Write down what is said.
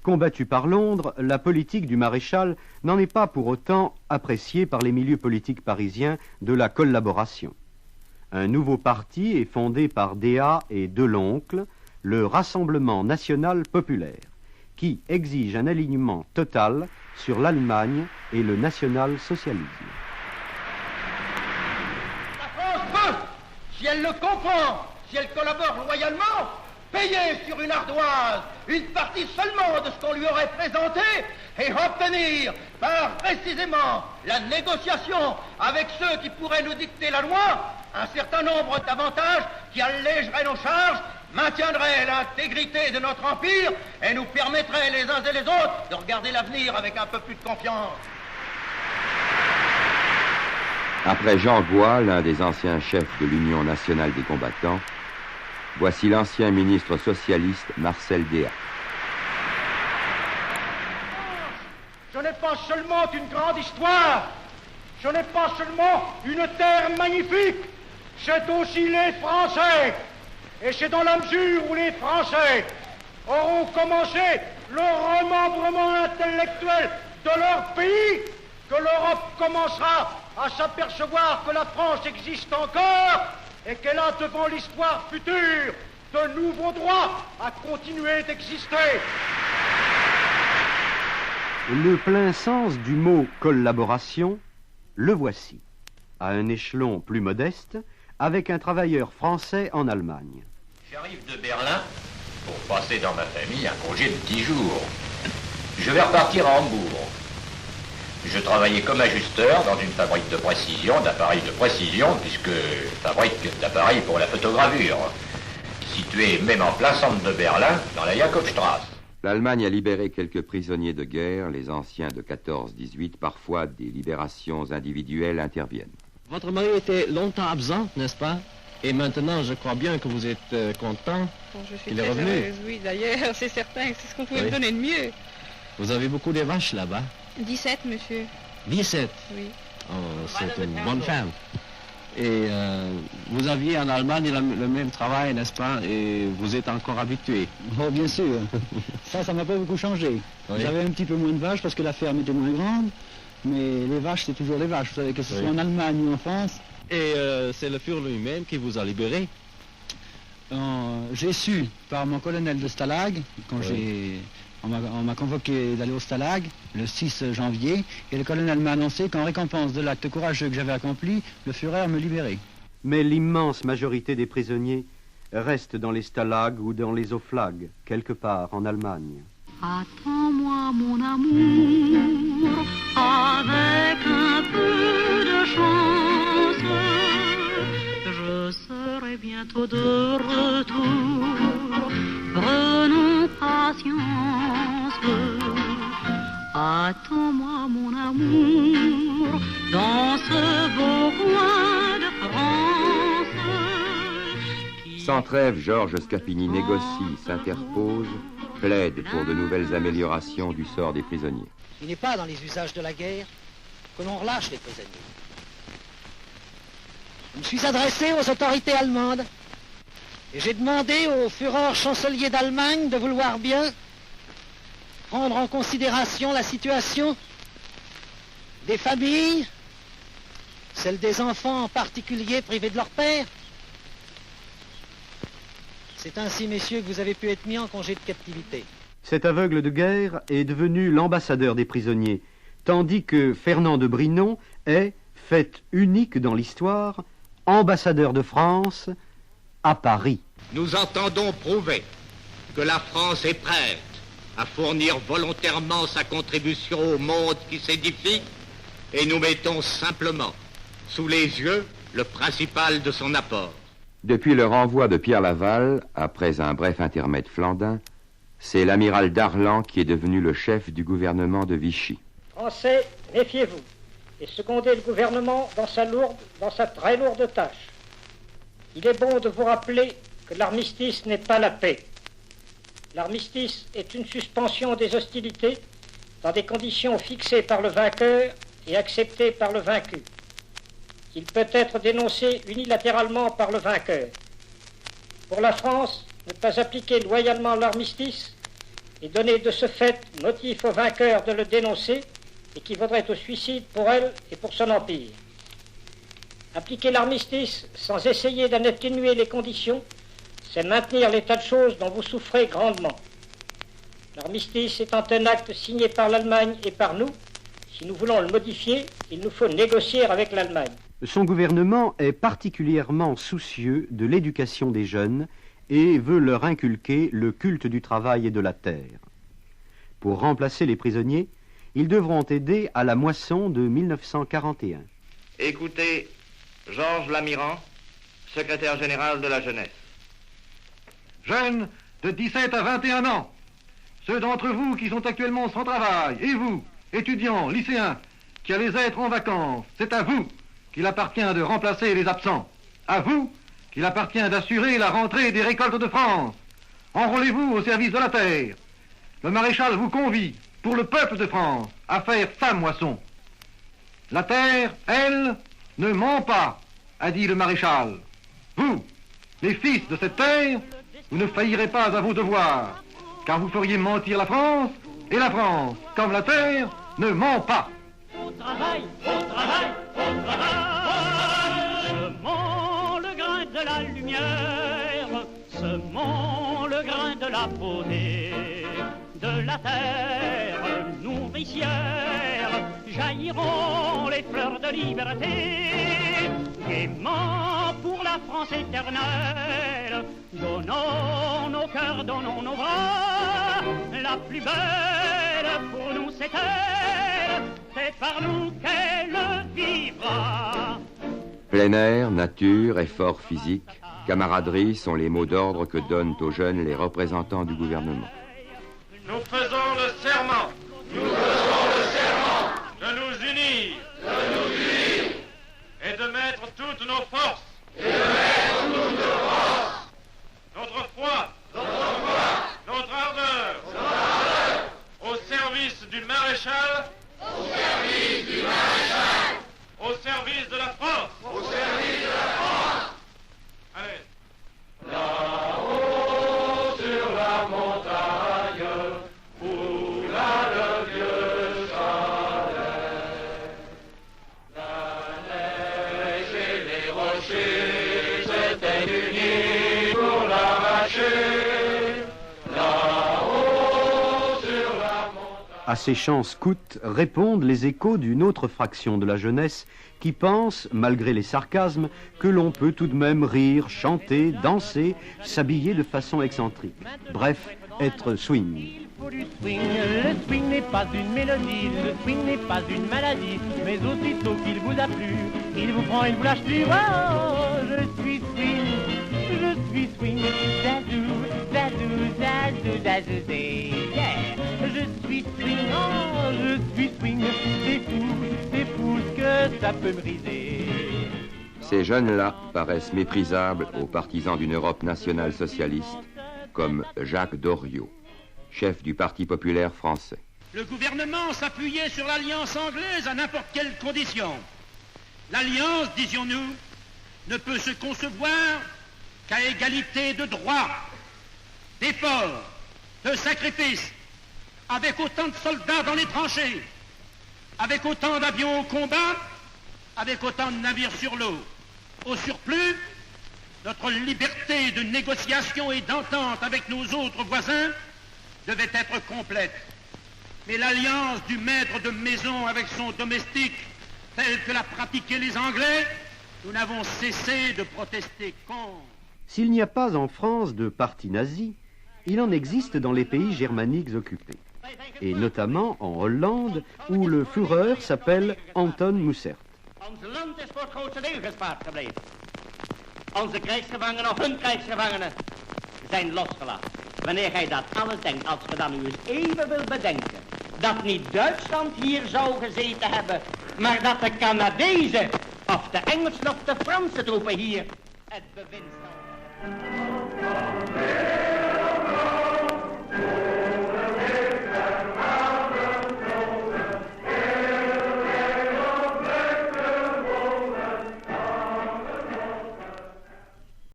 Combattue par Londres, la politique du maréchal n'en est pas pour autant appréciée par les milieux politiques parisiens de la collaboration. Un nouveau parti est fondé par Déat et Deloncle, le Rassemblement national populaire, qui exige un alignement total sur l'Allemagne et le national-socialisme. La France peut, si elle le comprend, si elle collabore loyalement, payer sur une ardoise une partie seulement de ce qu'on lui aurait présenté et obtenir par précisément la négociation avec ceux qui pourraient nous dicter la loi un certain nombre d'avantages qui allégeraient nos charges, maintiendraient l'intégrité de notre empire et nous permettraient les uns et les autres de regarder l'avenir avec un peu plus de confiance. Après Jean Goy, l'un des anciens chefs de l'Union nationale des combattants, voici l'ancien ministre socialiste Marcel Déat. Je n'ai pas seulement une grande histoire, je n'ai pas seulement une terre magnifique, c'est aussi les Français. Et c'est dans la mesure où les Français auront commencé le remembrement intellectuel de leur pays que l'Europe commencera à s'apercevoir que la France existe encore et qu'elle a devant l'histoire future de nouveaux droits à continuer d'exister. Le plein sens du mot collaboration, le voici, à un échelon plus modeste, avec un travailleur français en Allemagne. J'arrive de Berlin pour passer dans ma famille un congé de 10 jours. Je vais repartir à Hambourg. Je travaillais comme ajusteur dans une fabrique de précision, d'appareils de précision, puisque fabrique d'appareils pour la photogravure, située même en plein centre de Berlin, dans la Jakobstrasse. L'Allemagne a libéré quelques prisonniers de guerre, les anciens de 14-18, parfois des libérations individuelles interviennent. Votre mari était longtemps absent, n'est-ce pas? Et maintenant, je crois bien que vous êtes content qu'il est revenu. Heureuse, oui, d'ailleurs, c'est certain, c'est ce qu'on pouvait me donner de mieux. Vous avez beaucoup de vaches là-bas? 17, monsieur. 17? Oui. Oh, c'est une bonne femme. Et vous aviez en Allemagne le même travail, n'est-ce pas? Et vous êtes encore habitué? Oh, bien sûr. Ça m'a pas beaucoup changé. Oui. J'avais un petit peu moins de vaches parce que la ferme était moins grande. Mais les vaches, c'est toujours les vaches. Vous savez, que ce soit en Allemagne ou en France. Et c'est le Führer lui-même qui vous a libéré? J'ai su par mon colonel de Stalag, quand on m'a convoqué d'aller au Stalag le 6 janvier, et le colonel m'a annoncé qu'en récompense de l'acte courageux que j'avais accompli, le Führer me libérait. Mais l'immense majorité des prisonniers restent dans les stalags ou dans les oflags, quelque part en Allemagne. Attends-moi, mon amour, avec un peu de chance, je serai bientôt de retour. Prenons patience. Attends-moi, mon amour, dans ce beau coin de France. Sans trêve, Georges Scapini négocie, s'interpose, plaide pour de nouvelles améliorations du sort des prisonniers. Il n'est pas dans les usages de la guerre que l'on relâche les prisonniers. Je me suis adressé aux autorités allemandes et j'ai demandé au Führer chancelier d'Allemagne de vouloir bien prendre en considération la situation des familles, celle des enfants en particulier privés de leur père. C'est ainsi, messieurs, que vous avez pu être mis en congé de captivité. Cet aveugle de guerre est devenu l'ambassadeur des prisonniers, tandis que Fernand de Brinon est, fait unique dans l'histoire, ambassadeur de France à Paris. Nous entendons prouver que la France est prête à fournir volontairement sa contribution au monde qui s'édifie, et nous mettons simplement sous les yeux le principal de son apport. Depuis le renvoi de Pierre Laval, après un bref intermède flandin, c'est l'amiral Darlan qui est devenu le chef du gouvernement de Vichy. Français, méfiez-vous et secondez le gouvernement dans sa très lourde tâche. Il est bon de vous rappeler que l'armistice n'est pas la paix. L'armistice est une suspension des hostilités dans des conditions fixées par le vainqueur et acceptées par le vaincu. Il peut être dénoncé unilatéralement par le vainqueur. Pour la France, ne pas appliquer loyalement l'armistice et donner de ce fait motif aux vainqueurs de le dénoncer, équivaudrait au suicide pour elle et pour son empire. Appliquer l'armistice sans essayer d'en atténuer les conditions, c'est maintenir l'état de choses dont vous souffrez grandement. L'armistice étant un acte signé par l'Allemagne et par nous, si nous voulons le modifier, il nous faut négocier avec l'Allemagne. Son gouvernement est particulièrement soucieux de l'éducation des jeunes et veut leur inculquer le culte du travail et de la terre. Pour remplacer les prisonniers, ils devront aider à la moisson de 1941. Écoutez, Georges Lamiran, secrétaire général de la jeunesse. Jeunes de 17 à 21 ans, ceux d'entre vous qui sont actuellement sans travail, et vous, étudiants, lycéens, qui allez être en vacances, c'est à vous qu'il appartient de remplacer les absents. À vous qu'il appartient d'assurer la rentrée des récoltes de France. Enrôlez-vous au service de la terre. Le maréchal vous convie, pour le peuple de France, à faire sa moisson. La terre, elle, ne ment pas, a dit le maréchal. Vous, les fils de cette terre, vous ne faillirez pas à vos devoirs, car vous feriez mentir la France, et la France, comme la terre, ne ment pas. Au travail, au travail, au travail. Semons le grain de la lumière, semons le grain de la beauté, de la terre nourricière, jailliront les fleurs de liberté. Gaiement pour la France éternelle, donnons nos cœurs, donnons nos bras. La plus belle pour nous c'est elle, c'est par nous qu'elle vivra. Plein air, nature, effort physique, camaraderie sont les mots d'ordre que donnent aux jeunes les représentants du gouvernement. Nous faisons le serment. Nous faisons le serment. De nous unir. De nous unir. Et de mettre toutes nos forces. Et de mettre toutes nos forces. Notre foi. Notre foi. Notre ardeur. Notre ardeur. Au service du maréchal. Au service du maréchal. Au service de la France. Au service de la France. Allez. Là-haut sur la montagne, où là le vieux chalet, la neige et les rochers s'étaient unis pour l'arracher. Là-haut sur la montagne. À ces chants scouts répondent les échos d'une autre fraction de la jeunesse qui pense, malgré les sarcasmes, que l'on peut tout de même rire, chanter, danser, s'habiller de façon excentrique. Bref, être swing. Il faut du swing, le swing n'est pas une mélodie, le swing n'est pas une maladie, mais aussitôt qu'il vous a plu, il vous prend, il vous lâche plus. Oh, je suis swing, zazou, zazou, zazou, zazou, zé, yeah. Je suis swing, oh, je suis swing, c'est fou ce que ça peut briser. Ces jeunes-là paraissent méprisables aux partisans d'une Europe nationale socialiste, comme Jacques Doriot, chef du Parti populaire français. Le gouvernement s'appuyait sur l'alliance anglaise à n'importe quelle condition. L'alliance, disions-nous, ne peut se concevoir qu'à égalité de droits, d'efforts, de sacrifices, avec autant de soldats dans les tranchées, avec autant d'avions au combat, avec autant de navires sur l'eau. Au surplus, notre liberté de négociation et d'entente avec nos autres voisins devait être complète. Mais l'alliance du maître de maison avec son domestique, telle que l'a pratiquée les Anglais, nous n'avons cessé de protester contre. S'il n'y a pas en France de parti nazi, il en existe dans les pays germaniques occupés, et notamment en Hollande, où le Führer s'appelle Anton Mussert. Ons land is voor het grootste deel gespaard gebleven. Onze krijgsgevangenen of hun krijgsgevangenen zijn losgelaten. Wanneer gij dat alles denkt, als ge dan u eens even wilt bedenken, dat niet Duitsland hier zou gezeten hebben, maar dat de Canadezen of de Engelsen of de Franse troepen hier het bewind zouden.